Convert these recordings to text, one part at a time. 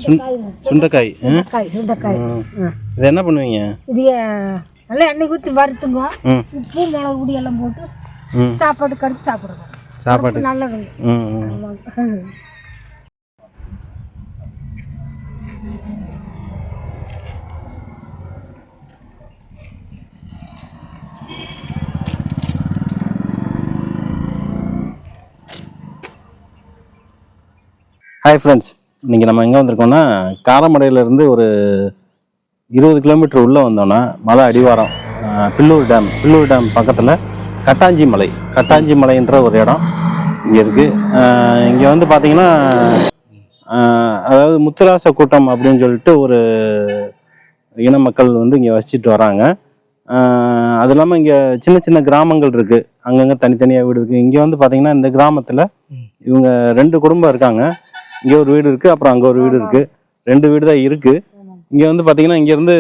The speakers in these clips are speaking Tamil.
சுண்டைக்காய். சுண்டைக்காய் இது என்ன பண்ணுவீங்க? இது நல்லா எண்ணெய் ஊற்றி வறுத்துங்க, உப்பு மிளகு பொடி எல்லாம் போட்டு சாப்பாடு கடிச்சு சாப்பிடுங்க. சாப்பாடு நல்லது. ஹாய் ஃப்ரெண்ட்ஸ், இன்றைக்கி நம்ம எங்கே வந்திருக்கோம்னா காரமடையிலேருந்து ஒரு 20 கிலோமீட்டர் உள்ளே வந்தோன்னா மலை அடிவாரம் பில்லூர் டேம் பக்கத்தில் கட்டாஞ்சி மலைன்ற ஒரு இடம் இங்கே இருக்குது. இங்கே வந்து பார்த்திங்கன்னா அதாவது முத்துராச கூட்டம் அப்படின்னு சொல்லிட்டு ஒரு இன மக்கள் வந்து இங்கே வசிச்சுட்டு வராங்க. அது இல்லாமல் இங்கே சின்ன சின்ன கிராமங்கள் இருக்குது, அங்கங்கே தனித்தனியாக வீடு இருக்குது. இங்கே வந்து பார்த்திங்கன்னா இந்த கிராமத்தில் இவங்க 2 குடும்பம் இருக்காங்க. இங்கே ஒரு வீடு இருக்குது, அப்புறம் அங்கே ஒரு வீடு இருக்குது, 2 வீடு தான் இருக்குது. இங்கே வந்து பார்த்திங்கன்னா இங்கேருந்து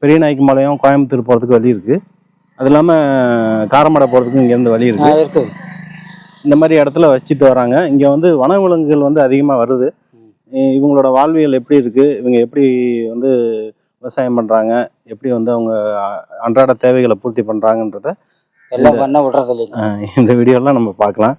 பெரிய நாய்க்கும்பாளையம் கோயம்புத்தூர் போகிறதுக்கு வழி இருக்குது. அது இல்லாமல் காரமடை போகிறதுக்கு இங்கேருந்து வழி இருக்குது. இந்த மாதிரி இடத்துல வச்சுட்டு வராங்க. இங்கே வந்து வனவிலங்குகள் வந்து அதிகமாக வருது. இவங்களோட வாழ்வியல் எப்படி இருக்குது, இவங்க எப்படி வந்து விவசாயம் பண்ணுறாங்க, எப்படி வந்து அவங்க அன்றாட தேவைகளை பூர்த்தி பண்ணுறாங்கன்றத எல்லாம் பண்ண விடுறது இந்த வீடியோலாம் நம்ம பார்க்கலாம்.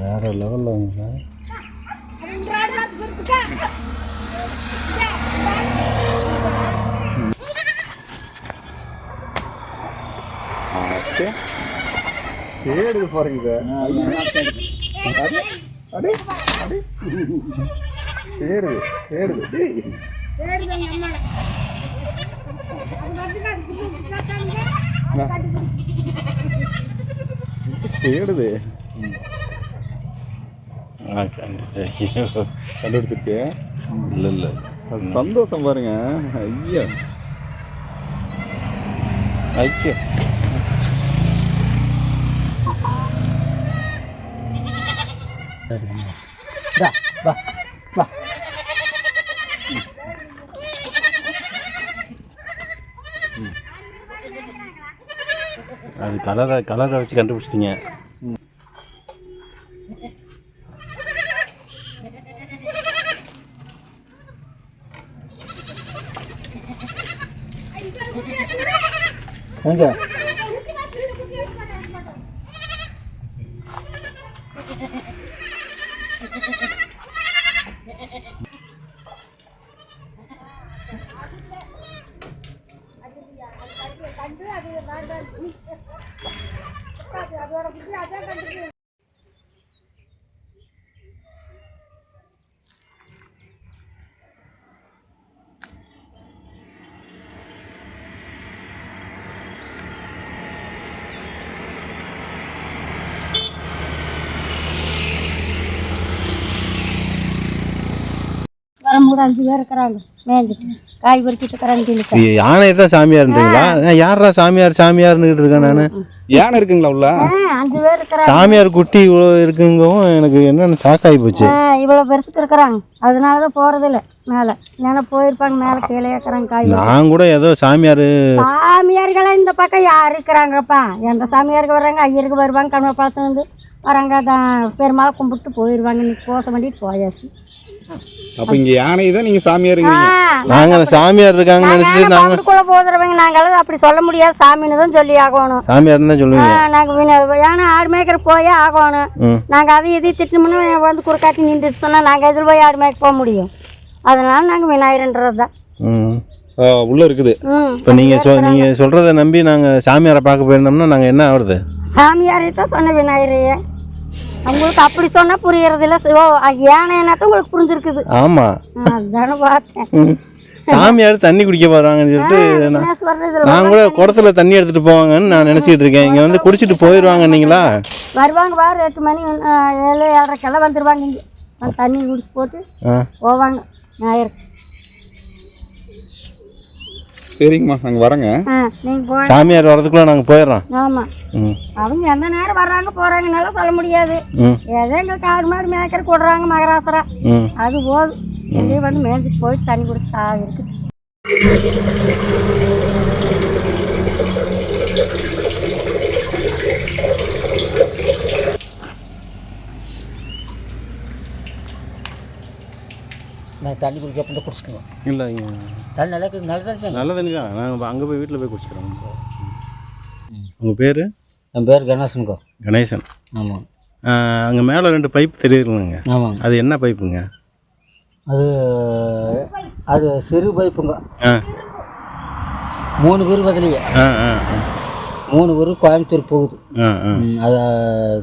வேற லெவலில் தேடுது போறீங்க தேடுது கண்டுபிடிச்சிருச்சு. இல்லை சந்தோஷம் பாருங்க. ஐயா அது கலரை வச்சு கண்டுபிடிச்சிட்டீங்க. வரும்போது 5 பேர் இருக்கிறாங்க, மேய்ஞ்சிட்டு காய் பறிச்சுட்டு இருக்கிறாங்க. யானை தான் சாமியார் இருந்தீங்களா? யாரா சாமியார்னு இருக்கேன் நான். யானை இருக்குங்களா உள்ள? 5 பேர் இருக்கிறாங்க. சாமியார் குட்டி இவ்வளோ இருக்குங்கவும் எனக்கு என்னென்னு ஷாக்காகி போச்சு. இவ்வளோ பெருசுக்கு இருக்கிறாங்க, அதனால தான் போகிறது இல்லை மேலே. ஏன்னா போயிருப்பாங்க மேலே கீழே இருக்கிறாங்க காய். நான் கூட ஏதோ சாமியார்களாம் இந்த பக்கம் யார் இருக்கிறாங்கப்பா? எந்த சாமியாருக்கு வர்றாங்க, ஐயருக்கு வருவாங்க, கண்மை பார்த்து வந்து வராங்க, தான் பெருமாளை கும்பிட்டு போயிடுவாங்க. இன்னைக்கு போச வேண்டிட்டு போயாச்சு. அப்ப இங்க யானை தான் நீங்க சாமியார்? நாங்க சாமியார் இருக்காங்க நினைச்சிட்டு நாங்க கூட போதுறவங்க. நாங்களும் அப்படி சொல்ல முடியாது, சாமின்னு தான் சொல்லி ஆகணும். சாமியார் தான் சொல்லுவீங்க. நாங்க ஏன்னா ஆடு மேய்க்கிற போயே ஆகணும். நாங்க அதை எதையும் திட்டணும்னு வந்து குறுக்காட்டி நின்றுட்டு சொன்னா நாங்க எதில் போய் ஆடு மேய்க்க போக முடியும். அதனால நாங்க விநாயகர்ன்றது தான் உள்ள இருக்குது. இப்போ நீங்க சொல்றதை நம்பி நாங்க சாமியாரை பார்க்க போயிருந்தோம்னா நாங்க என்ன ஆகுறது? சாமியாரை தான் சொன்ன விநாயகரையே. உங்களுக்கு அப்படி சொன்னா புரியறது இல்ல. ஏன்னா உங்களுக்கு புரிஞ்சிருக்குது. ஆமா, அதானே பார்த்தேன். சாமியார் தண்ணி குடிக்க போறாங்கன்னு சொல்லிட்டு நான் கூட குடத்துல தண்ணி எடுத்துட்டு போவாங்கன்னு நான் நினைச்சிட்டு இருக்கேன். இங்க வந்து குடிச்சிட்டு போயிடுவாங்க. நீங்களா வருவாங்க பாரு, 8 மணி 7 7:30 வந்துருவாங்க. இங்க தண்ணி குடிச்சு போட்டு போவாங்க ஞாயிறு. சரிங்கம்மா நாங்கள் வரோங்க. நீங்கள் போய் சாமியார் வர்றதுக்குள்ள நாங்கள் போயிடுறோம். ஆமாம், ம் அவங்க எந்த நேரம் வர்றாங்க போகிறாங்கனாலும் சொல்ல முடியாது. ம் ஏதோ எங்களுக்கு ஆடு மாடு மேய்க்கிற கொடுறாங்க மகராசரா, ம் அது போதும். எங்கேயும் வந்து மேய்ச்சிட்டு போயிட்டு தண்ணி குடிச்சிட்டு இருக்குது. நான் தண்ணி குடிக்க அப்போ குடிச்சிக்குவோம். இல்லை தண்ணி நல்லா இருக்குது, நல்லா தான் இருக்குது. நல்ல தண்ணி தான். நாங்கள் அங்கே போய் வீட்டில் போய் குடிச்சிக்கிறோம். உங்கள் பேர்? என் பேர் கணேசனுக்கோ. கணேசன். ஆமாம். அங்கே மேலே 2 பைப் தெரியுதுங்க. ஆமாங்க. அது என்ன பைப்புங்க? அது அது சிறு பைப்புங்க. ஆ 3 பேர் பதிலையே ஆ ஆ 3 பேர் கோயம்புத்தூர் போகுது. ஆ ஆ அது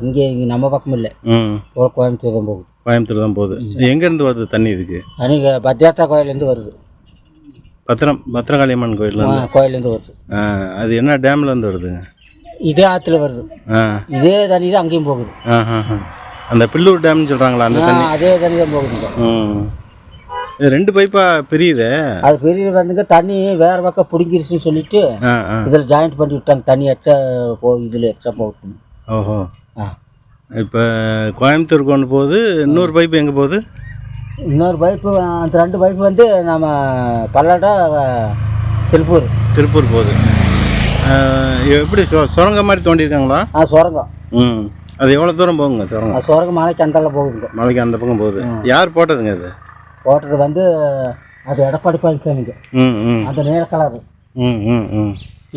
இங்கே நம்ம பக்கம் இல்லை, ம் கோயம்புத்தூர் தான் போகுது. கோயம்புத்தூர் தான் போகுது. எங்கேருந்து வருது தண்ணி இதுக்கு? அன்றைக்கி பத்தியாத்தா கோயிலேருந்து வருது. பத்திரகாளியம்மன் கோயிலேருந்து? கோயிலேருந்து வருது. அது என்ன டேம்லேருந்து வருதுங்க? இதே ஆற்றுல வருது. இதே தண்ணி தான் அங்கேயும் போகுது. அந்த பில்லூர் டேம்னு சொல்கிறாங்களா அந்த தண்ணி? அதே தண்ணி தான் போகுதுங்க. இது 2 பைப்பாக பிரியுது. அது பெரிய வந்துங்க தண்ணி வேறு பக்கம் பிடிங்கிருச்சுன்னு சொல்லிட்டு இதில் ஜாயிண்ட் பண்ணி விட்டாங்க. தண்ணி எச்சா இதில் எச்சா போகுது. ஓஹோ. இப்போ கோயம்புத்தூர் கொண்டு போகுது. இன்னொரு பைப்பு எங்கே போகுது? இன்னொரு பைப்பு, அந்த 2 பைப்பு வந்து நம்ம பல்லடா திருப்பூர் போகுது. எப்படி சுரங்கம் மாதிரி தோண்டியிருக்காங்களா? சுரங்கம். அது எவ்வளோ தூரம் போகுங்க சுரங்கம்? சுரங்கம் மலைக்கு அந்தால போகுதுங்க. மலைக்கு அந்த பக்கம் போகுது. யார் போட்டதுங்க அது? போட்டது வந்து அது எடப்பாடி பழனிசாமிங்க. அந்த நீல கலரு.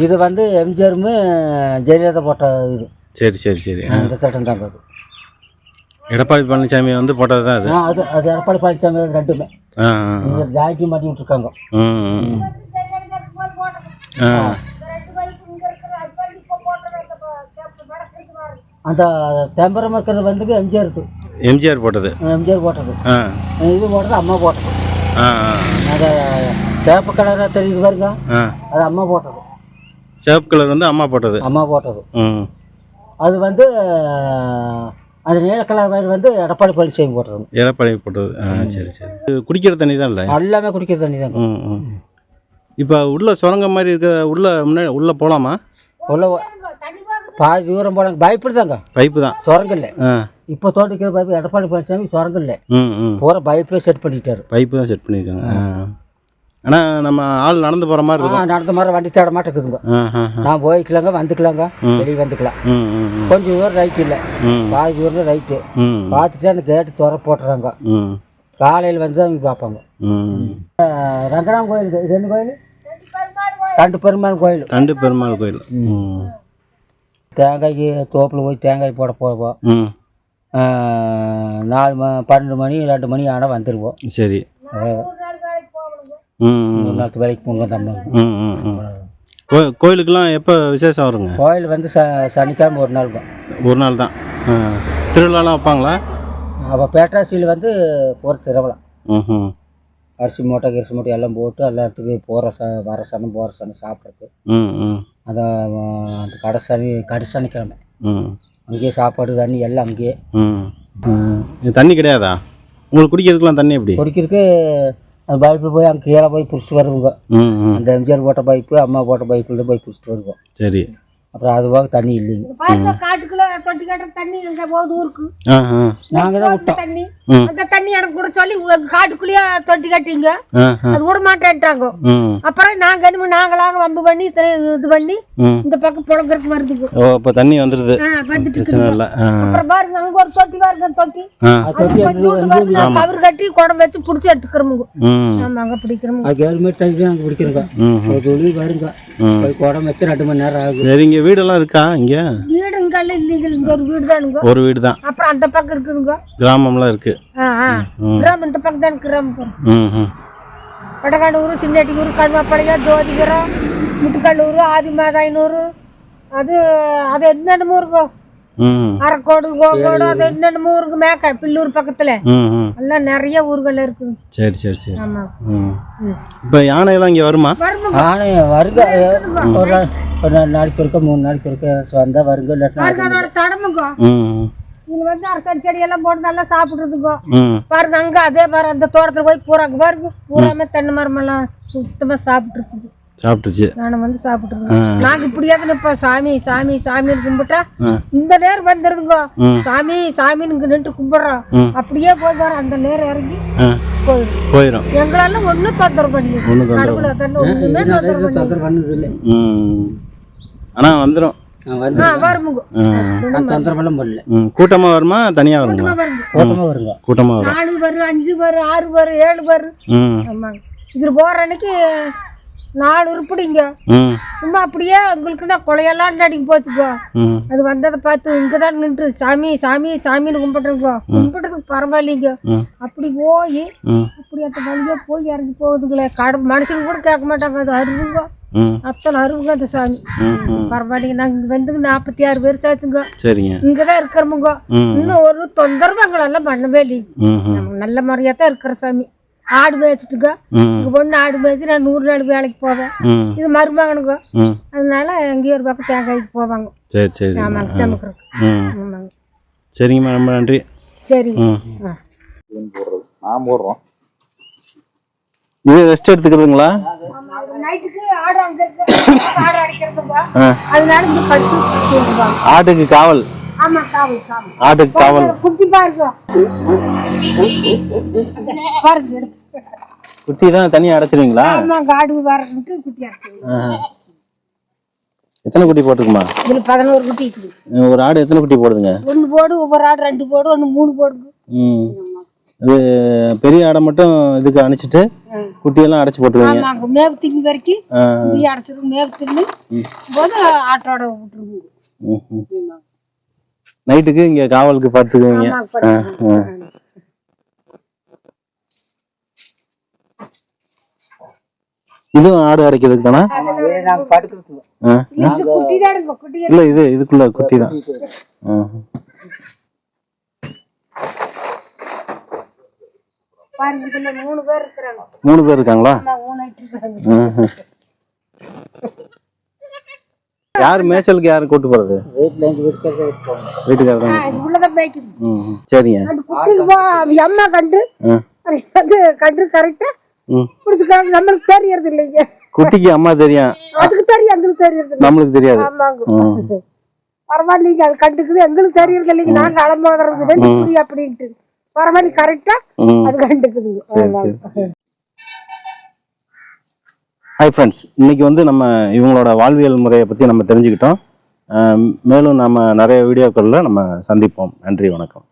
இது வந்து எம்ஜிஆருமே ஜெயலலிதா போட்ட இது. சரி சரி சரி. அந்த சட்டம் தாங்க அது. எடப்பாடி பழனிசாமி வந்து போட்டது தான் அது. அது எடப்பாடி பழனிசாமி 2மே ஜாயிண்டி மாட்டி விட்டுருக்காங்க. அந்த தெம்பரம் இருக்கிறது வந்து எம்ஜிஆர் போட்டது. இது போட்டது அம்மா போட்டது. அந்த சேப்பு கலராக தெரியுது பாருங்க, அது அம்மா போட்டது. சேப்பு கலர் வந்து அம்மா போட்டது. அது வந்து அந்த நீல கலர் வயர் வந்து எடப்பாடி பழனிசாமி போட்டது. சரி சரி. குடிக்கிற தண்ணி தான் இல்லை? எல்லாமே குடிக்கிற தண்ணி தாங்க. இப்போ உள்ள சுரங்கம் மாதிரி இருக்க உள்ள போகலாமா? உள்ள பாதி தூரம் போனாங்க. பைப்பு தான் சுரங்கம் இல்லை. இப்போ தோண்டிக்கிற பைப்பு எடப்பாடி பழனிசாமி சுரங்கம் இல்லை, பூரா பைப்பே செட் பண்ணிட்டாரு. பைப்பு தான் செட் பண்ணியிருக்காங்க. ஆனால் நம்ம ஆள் நடந்து போகிற மாதிரி இருக்கும். நடந்த மாதிரி வண்டி தேட மாட்டேங்குதுங்க. நான் போய்க்கலாங்க, வந்துக்கலாங்க, வெளியே வந்துக்கலாம். கொஞ்சம் தூரம் ரைட்டு இல்லை, பாதி தூரம் ரைட்டு பார்த்துட்டு அந்த கேட்டு துற போட்டுறாங்க. காலையில் வந்து அவங்க பார்ப்பாங்க. ரங்கராம் கோயில். இது என்ன கோயில்? தண்டு பெருமாள் கோயில். தேங்காய்க்கு தோப்பில் போய் தேங்காய் போட போவோம். 12 மணி 2 மணி ஆனால் வந்துடுவோம். சரி. ஒரு நாள் வேலைக்கு போங்க தம்பாங்க. கோயிலுக்கெல்லாம் எப்போ விசேஷம் வருங்க? கோயில் வந்து சனிக்கிழமை ஒரு நாள் தான். திருவிழாலாம் வைப்பாங்களா? அப்போ பேட்டாசியில் வந்து ஒரு திருவிழா. அரிசி மூட்டை கிரிசி மூட்டை எல்லாம் போட்டு எல்லாத்துக்கும் வர சனம் சாப்பிட்றது. அந்த கடை சனிக்கிழமை அங்கேயே சாப்பாடு தண்ணி எல்லாம் அங்கேயே. தண்ணி கிடையாதா உங்களுக்கு குடிக்கிறதுக்குலாம்? தண்ணி எப்படி குடிக்கிறதுக்கு அந்த பைப்பில் போய் அங்கே கீழே போய் பிடிச்சிட்டு வருவோங்க. அந்த எம்ஜிஆர் போட்ட பைப்பு, அம்மா போட்ட பைப்பில் போய் பிடிச்சிட்டு வருவோம். சரி. அப்புறம் அது போக தண்ணி இல்லைங்க. காட்டுக்குள்ள தொட்டி கட்டுற தண்ணி எங்க போகுது ஊருக்கு? நாங்கள் தான் விட்டோம் தண்ணி. அந்த தண்ணி எனக்கு கூட சொல்லி காட்டுக்குள்ளேயே தொட்டி கட்டிங்க, அது விட மாட்டேன்ட்டாங்க. அப்புறம் நாங்களாக வம்பு பண்ணி இது பண்ணி இந்த பக்கம் புழங்கறதுக்கு வருதுங்க. இப்போ தண்ணி வந்துடுது, பிரச்சனை இல்லை. அப்புறம் பாருங்க அங்கே ஒரு தொட்டி பாருங்க, தொட்டி கவர் கட்டி குடம் வச்சு பிடிச்சி எடுத்துக்கிறோமுங்க. நாங்கள் பிடிக்கிறோம். அது கவர்மெண்ட் தண்ணி தான் நாங்கள் பிடிக்கிறோங்க. பாருங்க குடம் வச்சு 2 மணி நேரம் ஆகும். சரிங்க. வீடெல்லாம் இருக்கா இங்கே? வீடு இங்கே இல்லைங்க, இங்கே ஒரு வீடு தானுங்க. ஒரு வீடு தான். அப்புறம் அந்த பக்கம் இருக்குதுங்க, கிராமம்லாம் இருக்கு. கிராமம் இந்த பக்கம் தான் கிராமம். வடகாடூர், சின்னட்டியூர், கண்மாப்பாளையம், ஜோதிகரம், முட்டுக்கல்லூர், ஆதிமாதாயனூர், அது என்னென்னமோ இருக்கும். அரக்கோடு, கோகோடு, அது என்னென்னமோ இருக்கு. மேக்க பில்லூர் பக்கத்துல எல்லாம் நிறைய ஊர்கள் இருக்குது. சரி சரி சரி. ஆமா. இப்போ யானையெல்லாம் இங்கே வருமா? யானை வருங்க. ஒரு நாளைக்கு இருக்க 3 நாளைக்கு இருக்க வந்தா வருங்க. அதோட தடமுங்க இங்க வந்து அரசடி செடி எல்லாம் போட்டு நல்லா சாப்பிடுறதுங்க. பாருங்க அங்க அதே பாரு அந்த தோட்டத்துல போய் பூராங்க பாருங்க, பூராமே தென்னை மரம் எல்லாம் சுத்தமா சாப்பிட்டுருச்சு. சாப்பிட்டுச்சு. நானும் வந்து சாப்பிட்டுருந்தோம். நாங்க இப்படியாவது இப்ப சாமி சாமி சாமின்னு கும்பிட்டா இந்த நேரம் வந்துருதுங்க. சாமி சாமின்னு இங்க நின்று கும்பிடுறோம். அப்படியே போயிடுறோம். அந்த நேரம் இறங்கி போயிடும். எங்களால ஒன்னும் தொந்தரவு பண்ணி கடவுளை ஒண்ணுமே தொந்தரவு பண்ணது இல்லை. ஆனா வந்துடும். வருமுங்க. தொந்தரவெல்லாம் பண்ணல. கூட்டமா வருமா தனியா வருமா? கூட்டமா வருங்க. கூட்டமா வரும். 4 வரும், 5 வரும், 6 வரும், 7 வரும். ஆமாங்க. இதுல போற அன்னைக்கு 4 உருப்படிங்க. சும்மா அப்படியே உங்களுக்குன்னா கொலையெல்லாம் அடிக்க போச்சுக்கோ. அது வந்ததை பார்த்து இங்கதான் நின்று சாமி சாமி சாமின்னு கும்பிட்டுருக்கோ. கும்பிட்டதுக்கு பரவாயில்லைங்க. அப்படி போய் அப்படி அந்த வழியா போய் இறங்கி போகுதுங்களே. மனுஷங்க கூட கேட்க மாட்டாங்க. அது அருவுங்க. அத்தனை அருவுங்க அந்த சாமி. பரவாயில்லைங்க. நாங்க இங்க வந்து 46 வருஷம் ஆச்சுங்க. சரிங்க. இங்கதான் இருக்கிறோமுங்க. இன்னும் ஒரு தொந்தரவு எங்களெல்லாம் பண்ணவே இல்லைங்க. நல்ல முறையா தான் இருக்கிற சாமி. ஆடு மேய்ச்சிட்டுங்க. இங்க பொண்ணு ஆடு மேய்ச்சி நான் 100 நாள் வேலைக்கு போவேன். இது மருமகனுங்க. அதனால எங்கேயும் ஒரு பக்கம் தேங்காய்க்கு போவாங்க. சரி சரி. ஆமாங்க சமைக்கிறோம். ஆமாங்க. சரிங்கம்மா, ரொம்ப நன்றி. சரிங்க. நான் போடுறோம். இது ரெஸ்ட் எடுத்துக்கிறதுங்களா? நைட்டுக்கு ஆடு அங்க இருக்கு. ஆடு அடிக்கிறதுங்க. அதனால இங்க படுத்து ஆட்டுக்கு காவல். ஆமா காவல் காவல். ஆட்டுக்கு காவல். குட்டி பாருங்க. பாருங்க. குட்டி தான் தனியா அடைச்சிருவீங்களா? ஆமா ஆடு வரட்டு குட்டி அடைச்சிருவீங்க. எத்தனை குட்டி போட்டுக்குமா? இதுல 11 குட்டி இருக்குது. ஒரு ஆடு எத்தனை குட்டி போடுதுங்க? 1 போடு, ஒவ்வொரு ஆடு 2 போடு, 1 3 போடுங்க. இது பெரிய ஆடை மட்டும் இதுக்கு அணைச்சிட்டு குட்டியெல்லாம் அடைச்சி போட்டுருவீங்க. ஆமாங்க. மேவு திண்ணி வரைக்கும் குட்டி அடைச்சிருக்கு. மேவு திண்ணி போது ஆட்டோட விட்டுருங்க. நைட்டுக்கு இங்க காவலுக்கு படுத்துக்குவீங்க. இதுவும் ஆடு அடைக்கிறதுக்கு தானா? இல்ல இது இதுக்குள்ள குட்டி தான். பாருங்க இதுல 3 பேர் இருக்காங்க. 3 பேர் இருக்காங்களா? யாரு மேய்ச்சலுக்கு யாரு கூட்டு போறது? வீட்டுக்காரர் தான். இதுக்குள்ளதான் மேய்க்குது. சரிங்க. அம்மா கண்டு அது கண்டு கரெக்டா புடிச்சுக்காங்க. நம்மளுக்கு தெரியறது இல்லைங்க. குட்டிக்கு அம்மா தெரியும். அதுக்கு தெரியும், எங்களுக்கு தெரியறது நம்மளுக்கு தெரியாது. ஆமாங்க. பரவாயில்லைங்க. அது கண்டுக்குது, எங்களுக்கு தெரியறது இல்லைங்க. நாங்க அலம்போதுறது அப்படின்ட்டு பரவாயில்ல கரெக்டா அது கண்டுக்குதுங்க. ஹாய் ஃப்ரெண்ட்ஸ், இன்னைக்கு வந்து நம்ம இவங்களோட வாழ்வியல் முறையை பற்றி நம்ம தெரிஞ்சுக்கிட்டோம். மேலும் நம்ம நிறைய வீடியோக்களில் நம்ம சந்திப்போம். நன்றி, வணக்கம்.